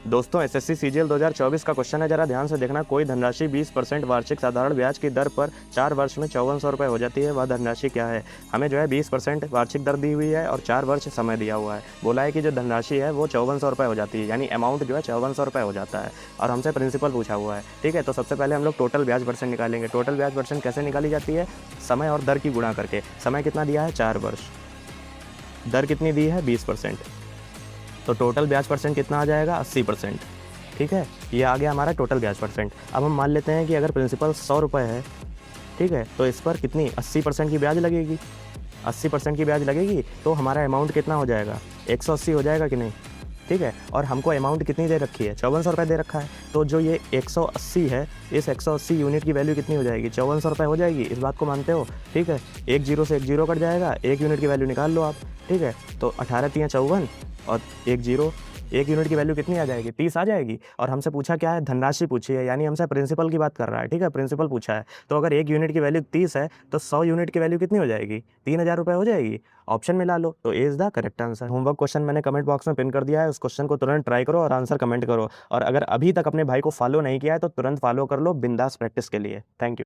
दोस्तों SSC CGL 2024 का question है, जरा ध्यान से देखना। कोई धनराशि 20% वार्षिक साधारण ब्याज की दर पर 4 वर्ष में 5400 रुपये हो जाती है, वह धनराशि क्या है। हमें जो है 20% वार्षिक दर दी हुई है और 4 वर्ष समय दिया हुआ है। बोला है कि जो धनराशि है वो 5400 रुपये हो जाती है, यानी अमाउंट जो है 5400 रुपये हो जाता है और हमसे प्रिंसिपल पूछा हुआ है। ठीक है, तो सबसे पहले हम लोग टोटल ब्याज परसेंट निकालेंगे। टोटल ब्याज परसेंट कैसे निकाली जाती है, समय और दर की गुणा करके। समय कितना दिया है 4 वर्ष, दर कितनी दी है 20%, तो टोटल ब्याज परसेंट कितना आ जाएगा 80%। ठीक है, ये आ गया हमारा टोटल ब्याज परसेंट। अब हम मान लेते हैं कि अगर प्रिंसिपल 100 रुपये है, ठीक है, तो इस पर कितनी 80% की ब्याज लगेगी। 80% की ब्याज लगेगी तो हमारा अमाउंट कितना हो जाएगा 180 हो जाएगा कि नहीं। ठीक है, और हमको अमाउंट कितनी दे रखी है 5400 रुपये दे रखा है, तो जो ये 180 है, इस 180 यूनिट की वैल्यू कितनी हो जाएगी 5400 रुपये हो जाएगी। इस बात को मानते हो। ठीक है, एक जीरो से एक जीरो कट जाएगा, 1 यूनिट की वैल्यू निकाल लो आप। ठीक है, तो 18 तियाँ 54 और 1 जीरो, 1 यूनिट की वैल्यू कितनी आ जाएगी 30 आ जाएगी। और हमसे पूछा क्या है, धनराशि पूछी है, यानी हमसे प्रिंसिपल की बात कर रहा है। ठीक है, प्रिंसिपल पूछा है, तो अगर 1 यूनिट की वैल्यू 30 है तो 100 यूनिट की वैल्यू कितनी हो जाएगी 3000 रुपये हो जाएगी। ऑप्शन में ला लो, तो A is the correct answer. Homework question मैंने कमेंट बॉक्स में पिन कर दिया है, उस क्वेश्चन को तुरंत ट्राई करो और आंसर कमेंट करो। और अगर अभी तक अपने भाई को फॉलो नहीं किया है तो तुरंत फॉलो कर लो बिंदास प्रैक्टिस के लिए। Thank you.